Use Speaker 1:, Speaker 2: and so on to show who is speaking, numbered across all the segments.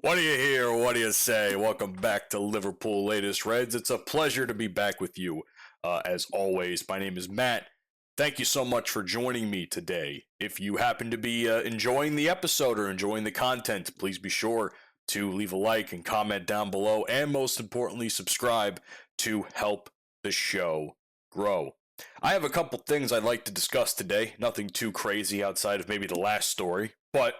Speaker 1: What do you hear? What do you say? Welcome back to Liverpool Latest Reds. It's a pleasure to be back with you. As always, my name is Matt. Thank you so much for joining me today. If you happen to be enjoying the episode or enjoying the content, please be sure to leave a like and comment down below, and most importantly, subscribe to help the show grow. I have a couple things I'd like to discuss today. Nothing too crazy outside of maybe the last story, but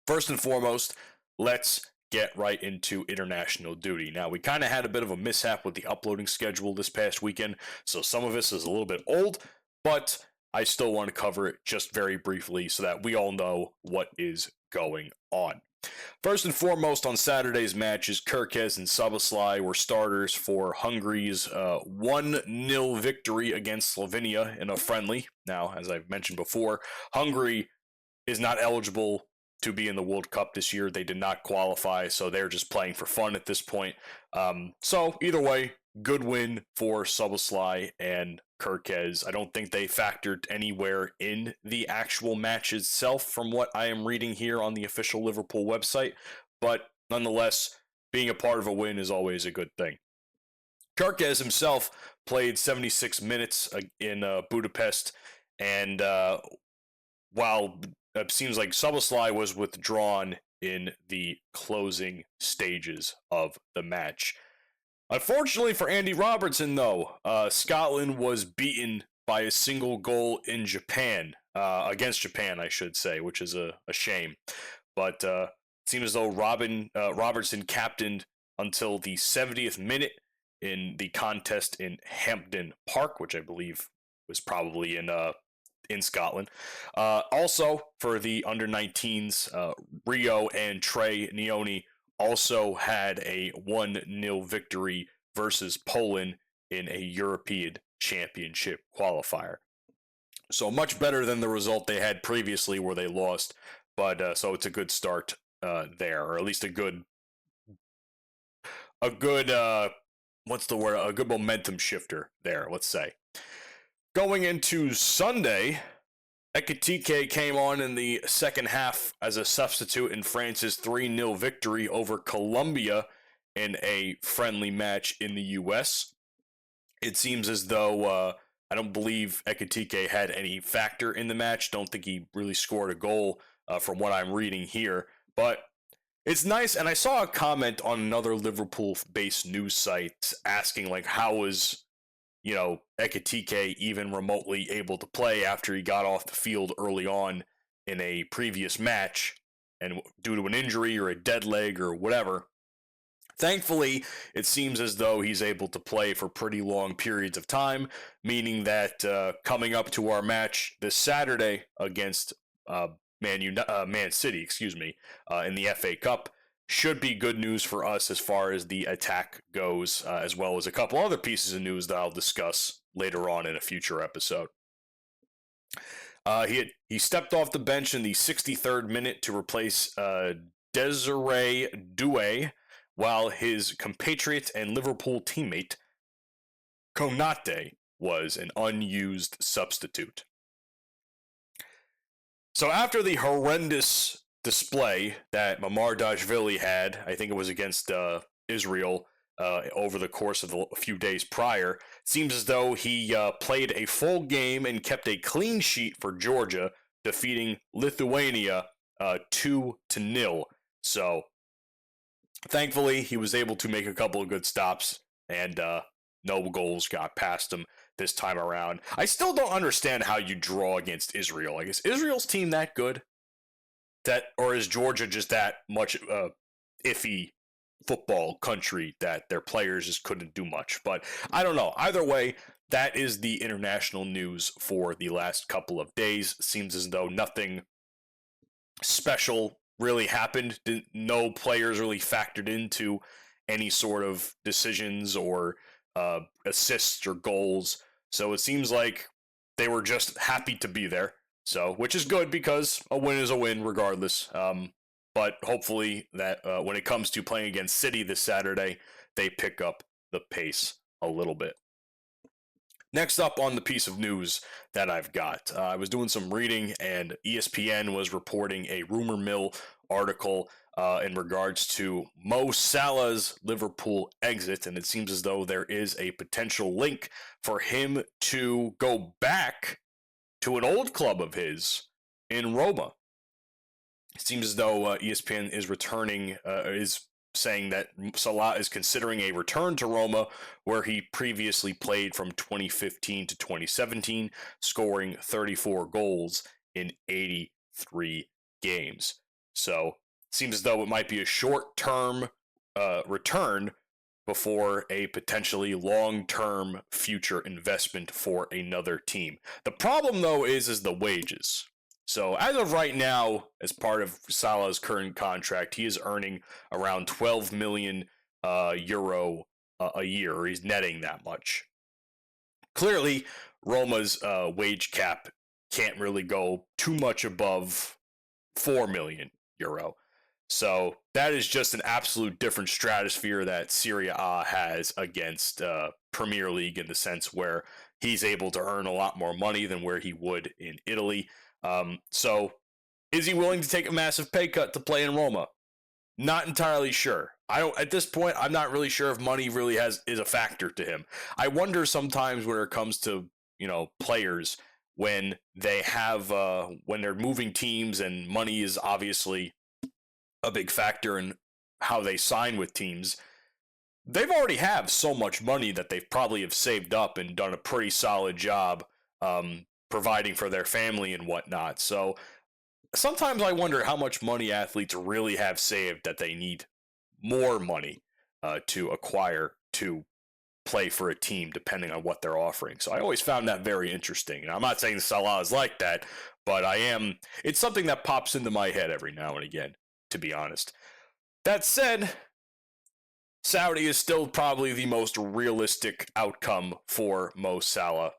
Speaker 1: first and foremost, let's get right into international duty. Now, we kind of had a bit of a mishap with the uploading schedule this past weekend, so some of this is a little bit old, but I still want to cover it just very briefly so that we all know what is going on. First and foremost, on Saturday's matches, Kirkez and Szoboszlai were starters for Hungary's 1-0 victory against Slovenia in a friendly. Now, as I've mentioned before, Hungary is not eligible to be in the World Cup this year. They did not qualify, so they're just playing for fun at this point. So either way, good win for Szoboszlai and Kirkez. I don't think they factored anywhere in the actual match itself from what I am reading here on the official Liverpool website, but nonetheless, being a part of a win is always a good thing. Kirkez himself played 76 minutes in Budapest, and while it seems like Szoboszlai was withdrawn in the closing stages of the match. Unfortunately for Andy Robertson, though, Scotland was beaten by a single goal in Japan, against Japan, I should say, which is a shame. But it seems as though Robertson captained until the 70th minute in the contest in Hampden Park, which I believe was probably in Scotland. Also, for the under-19s, Rio and Trey Nioni also had a 1-0 victory versus Poland in a European Championship qualifier. So much better than the result they had previously where they lost, but so it's a good start there, or at least a good what's the word? A good momentum shifter there, let's say. Going into Sunday, Ekitike came on in the second half as a substitute in France's 3-0 victory over Colombia in a friendly match in the U.S. It seems as though I don't believe Ekitike had any factor in the match. Don't think he really scored a goal from what I'm reading here. But it's nice, and I saw a comment on another Liverpool-based news site asking, like, how was Ekitike even remotely able to play after he got off the field early on in a previous match and due to an injury or a dead leg or whatever. Thankfully, it seems as though he's able to play for pretty long periods of time, meaning that coming up to our match this Saturday against Man City, in the FA Cup, should be good news for us as far as the attack goes, as well as a couple other pieces of news that I'll discuss later on in a future episode. He stepped off the bench in the 63rd minute to replace Desiree Doué, while his compatriot and Liverpool teammate Konate was an unused substitute. So after the horrendous display that Mamardashvili had, I think it was against Israel over the course of a few days prior, it seems as though he played a full game and kept a clean sheet for Georgia, defeating Lithuania 2-0. So thankfully, he was able to make a couple of good stops, and no goals got past him this time around. I still don't understand how you draw against Israel. Like, is Israel's team that good? Or is Georgia just that much iffy football country that their players just couldn't do much? But I don't know. Either way, that is the international news for the last couple of days. Seems as though nothing special really happened. No players really factored into any sort of decisions or assists or goals. So it seems like they were just happy to be there. So, which is good because a win is a win regardless. But hopefully that when it comes to playing against City this Saturday, they pick up the pace a little bit. Next up on the piece of news that I've got, I was doing some reading and ESPN was reporting a rumor mill article in regards to Mo Salah's Liverpool exit, and it seems as though there is a potential link for him to go back to an old club of his in Roma. It seems as though ESPN is is saying that Salah is considering a return to Roma, where he previously played from 2015 to 2017, scoring 34 goals in 83 games. So it seems as though it might be a short-term return before a potentially long-term future investment for another team. The problem, though, is the wages. So as of right now, as part of Salah's current contract, he is earning around 12 million euro a year, or he's netting that much. Clearly, Roma's wage cap can't really go too much above 4 million euro. So that is just an absolute different stratosphere that Serie A has against Premier League, in the sense where he's able to earn a lot more money than where he would in Italy. So is he willing to take a massive pay cut to play in Roma? Not entirely sure. At this point, I'm not really sure if money really is a factor to him. I wonder sometimes when it comes to, players, when they have, when they're moving teams, and money is obviously a big factor in how they sign with teams. They've already have so much money that they've probably have saved up and done a pretty solid job providing for their family and whatnot. So sometimes I wonder how much money athletes really have saved that they need more money to acquire to play for a team, depending on what they're offering. So I always found that very interesting. And I'm not saying Salah is like that, but it's something that pops into my head every now and again, to be honest. That said, Saudi is still probably the most realistic outcome for Mo Salah.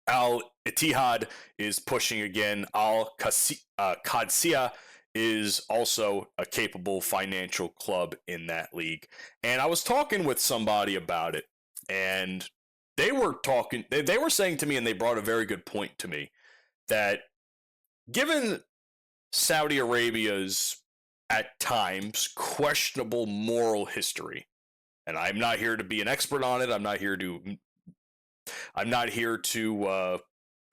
Speaker 1: Al Ittihad is pushing again. Al Qadsiya is also a capable financial club in that league. And I was talking with somebody about it, and they were saying to me, and they brought a very good point to me, that given Saudi Arabia's, at times, questionable moral history, and I'm not here to be an expert on it, I'm not here to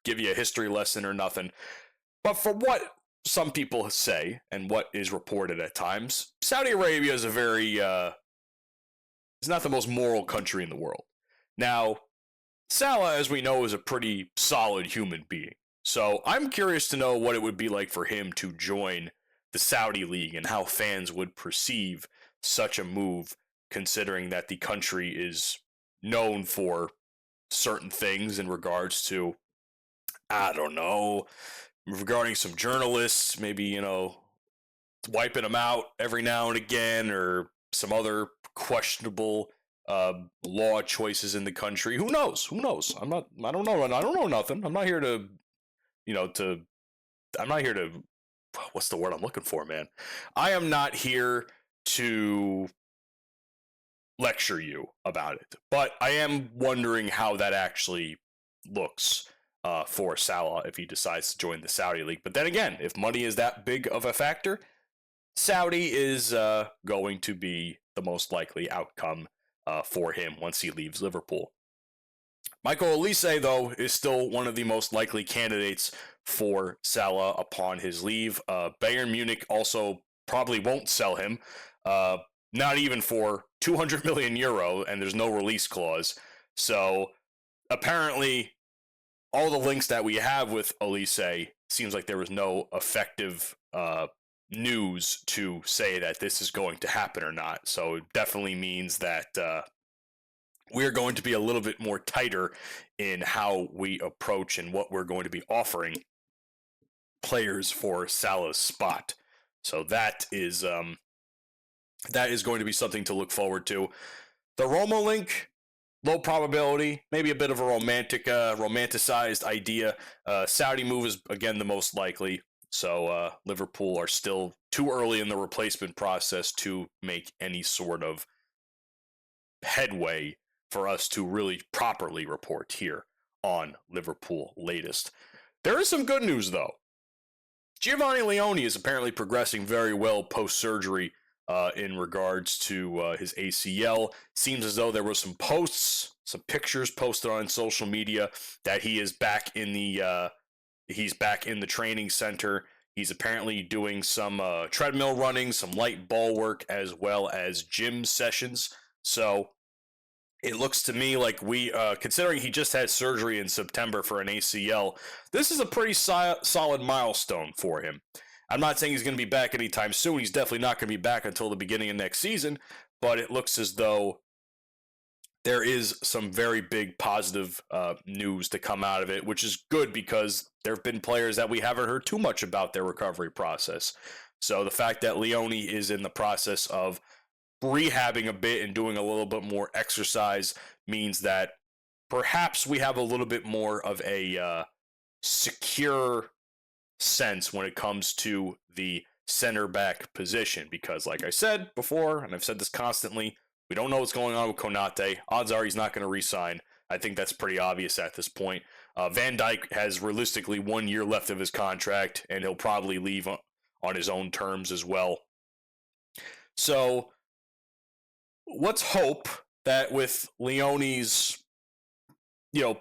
Speaker 1: give you a history lesson or nothing, but for what some people say and what is reported at times, Saudi Arabia is it's not the most moral country in the world. Now, Salah, as we know, is a pretty solid human being. So I'm curious to know what it would be like for him to join the Saudi League and how fans would perceive such a move, considering that the country is known for certain things in regards to, I don't know, regarding some journalists, maybe, wiping them out every now and again, or some other questionable law choices in the country. Who knows? I don't know nothing. I'm not here to, I'm not here to, what's the word I'm looking for, man? I am not here to lecture you about it, but I am wondering how that actually looks for Salah if he decides to join the Saudi League. But then again, if money is that big of a factor, Saudi is going to be the most likely outcome for him once he leaves Liverpool. Michael Olise, though, is still one of the most likely candidates for Salah upon his leave. Bayern Munich also probably won't sell him, not even for 200 million euro, and there's no release clause. So apparently, all the links that we have with Olise, seems like there was no effective news to say that this is going to happen or not. So it definitely means that we're going to be a little bit more tighter in how we approach and what we're going to be offering players for Salah's spot. So that is going to be something to look forward to. The Roma link, low probability, maybe a bit of a romanticized idea. Saudi move is, again, the most likely. So Liverpool are still too early in the replacement process to make any sort of headway for us to really properly report here on Liverpool Latest. There is some good news, though. Giovanni Leone is apparently progressing very well post-surgery in regards to his ACL. Seems as though there were some posts, some pictures posted on social media that he is back in the training center. He's apparently doing some treadmill running, some light ball work, as well as gym sessions. So it looks to me like considering he just had surgery in September for an ACL, this is a pretty solid milestone for him. I'm not saying he's going to be back anytime soon. He's definitely not going to be back until the beginning of next season, but it looks as though there is some very big positive news to come out of it, which is good because there have been players that we haven't heard too much about their recovery process. So the fact that Leone is in the process of rehabbing a bit and doing a little bit more exercise means that perhaps we have a little bit more of a secure sense when it comes to the center back position. Because like I said before, and I've said this constantly, we don't know what's going on with Konate. Odds are he's not going to re-sign. I think that's pretty obvious at this point. Van Dijk has realistically 1 year left of his contract, and he'll probably leave on his own terms as well. So let's hope that with Leone's,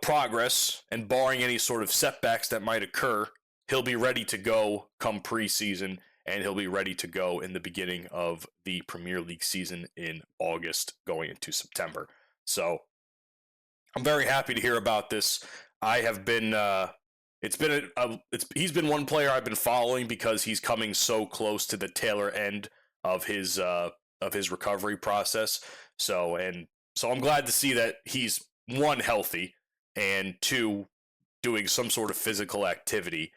Speaker 1: progress and barring any sort of setbacks that might occur, he'll be ready to go come preseason, and he'll be ready to go in the beginning of the Premier League season in August going into September. So I'm very happy to hear about this. I have been he's been one player I've been following because he's coming so close to the tailor end of his recovery process. So I'm glad to see that he's, one, healthy, and two, doing some sort of physical activity.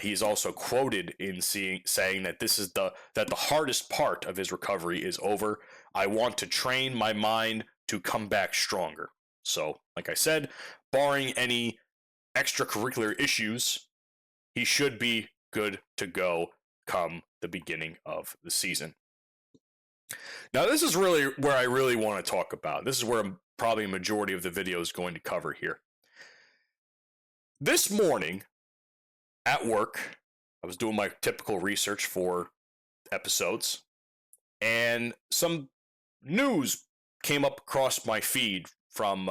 Speaker 1: He's also quoted in saying that the hardest part of his recovery is over. I want to train my mind to come back stronger. So, like I said, barring any extracurricular issues, he should be good to go come the beginning of the season. Now, this is really where I really want to talk about. This is where probably a majority of the video is going to cover here. This morning at work, I was doing my typical research for episodes, and some news came up across my feed from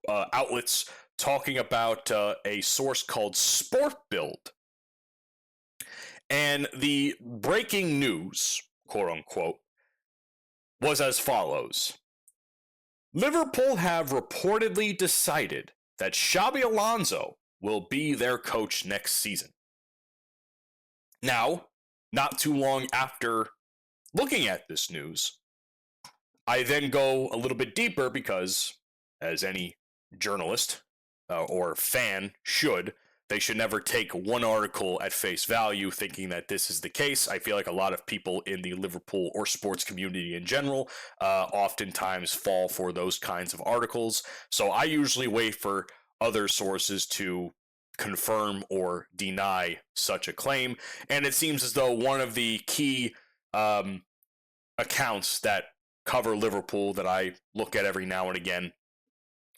Speaker 1: outlets talking about a source called Sport Build. And the breaking news, quote unquote, was as follows. Liverpool have reportedly decided that Xabi Alonso will be their coach next season. Now, not too long after looking at this news, I then go a little bit deeper because, as any journalist or fan should, they should never take one article at face value thinking that this is the case. I feel like a lot of people in the Liverpool or sports community in general oftentimes fall for those kinds of articles. So I usually wait for other sources to confirm or deny such a claim. And it seems as though one of the key accounts that cover Liverpool that I look at every now and again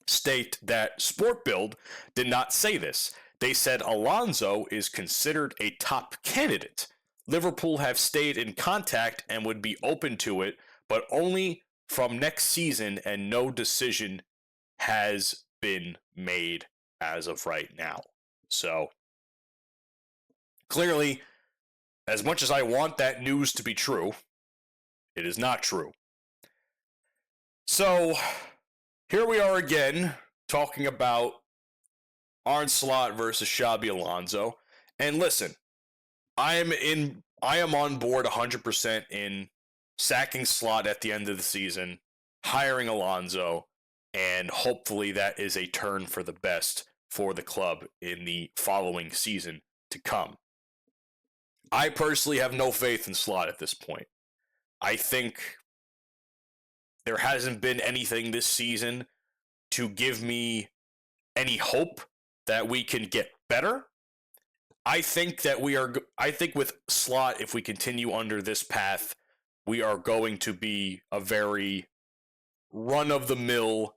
Speaker 1: state that Sport Build did not say this. They said Alonso is considered a top candidate. Liverpool have stayed in contact and would be open to it, but only from next season, and no decision has been made as of right now. So, clearly, as much as I want that news to be true, it is not true. So, here we are again, talking about Arne Slot versus Xabi Alonso. And listen, I am on board 100% in sacking Slot at the end of the season, hiring Alonso, and hopefully that is a turn for the best for the club in the following season to come. I personally have no faith in Slot at this point. I think there hasn't been anything this season to give me any hope that we can get better. I think with Slot, if we continue under this path, we are going to be a very run-of-the-mill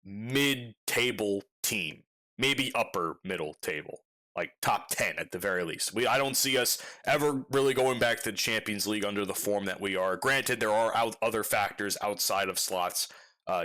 Speaker 1: mid-table team, maybe upper middle table. like top 10 at the very least. I don't see us ever really going back to the Champions League under the form that we are. Granted, there are other factors outside of Slot's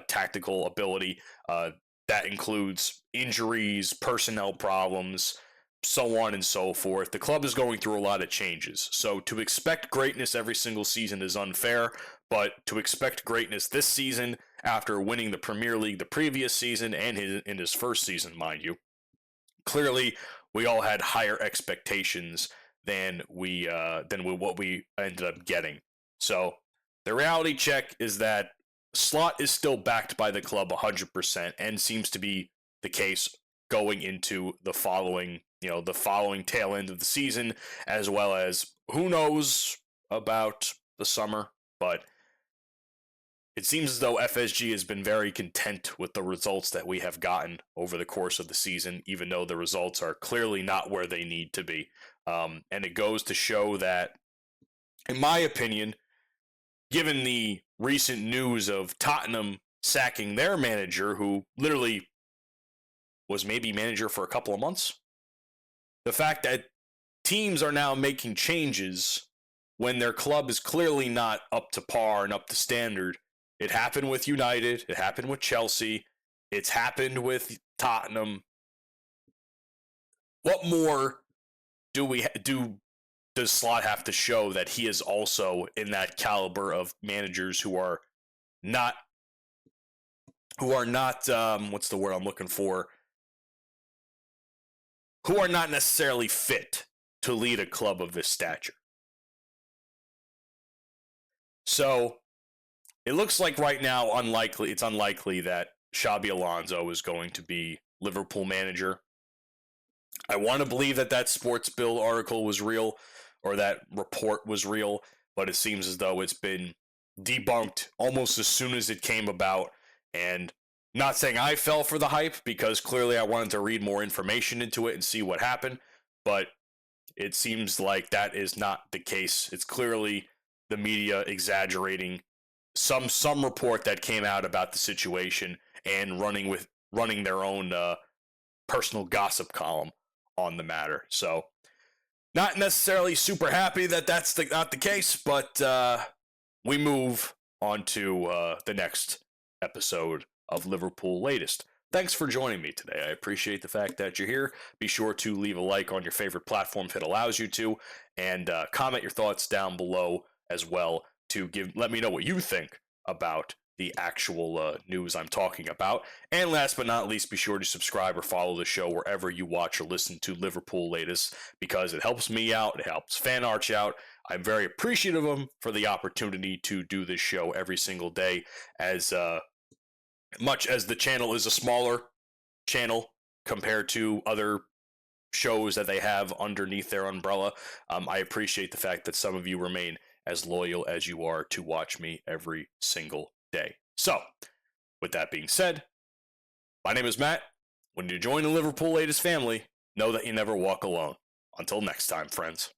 Speaker 1: tactical ability. That includes injuries, personnel problems, so on and so forth. The club is going through a lot of changes. So to expect greatness every single season is unfair, but to expect greatness this season after winning the Premier League the previous season and in his first season, mind you, clearly we all had higher expectations than what we ended up getting. So the reality check is that Slot is still backed by the club 100% and seems to be the case going into the following tail end of the season, as well as who knows about the summer, but it seems as though FSG has been very content with the results that we have gotten over the course of the season, even though the results are clearly not where they need to be. And it goes to show that, in my opinion, given the recent news of Tottenham sacking their manager, who literally was maybe manager for a couple of months, the fact that teams are now making changes when their club is clearly not up to par and up to standard. It happened with United. It happened with Chelsea. It's happened with Tottenham. What more does Slot have to show that he is also in that caliber of managers who are not what's the word I'm looking for? Who are not necessarily fit to lead a club of this stature. So it looks like right now it's unlikely that Xabi Alonso is going to be Liverpool manager. I want to believe that Sports Bill article was real, or that report was real, but it seems as though it's been debunked almost as soon as it came about. And not saying I fell for the hype, because clearly I wanted to read more information into it and see what happened, but it seems like that is not the case. It's clearly the media exaggerating some report that came out about the situation and running their own personal gossip column on the matter. So not necessarily super happy that that's not the case, but we move on to the next episode of Liverpool Latest. Thanks for joining me today. I appreciate the fact that you're here. Be sure to leave a like on your favorite platform if it allows you to, and comment your thoughts down below as well to let me know what you think about the actual news I'm talking about. And last but not least, be sure to subscribe or follow the show wherever you watch or listen to Liverpool Latest, because it helps me out, it helps Fan Arch out. I'm very appreciative of them for the opportunity to do this show every single day, as much as the channel is a smaller channel compared to other shows that they have underneath their umbrella. I appreciate the fact that some of you remain as loyal as you are to watch me every single day. So, with that being said, my name is Matt. When you join the Liverpool Latest family, know that you never walk alone. Until next time, friends.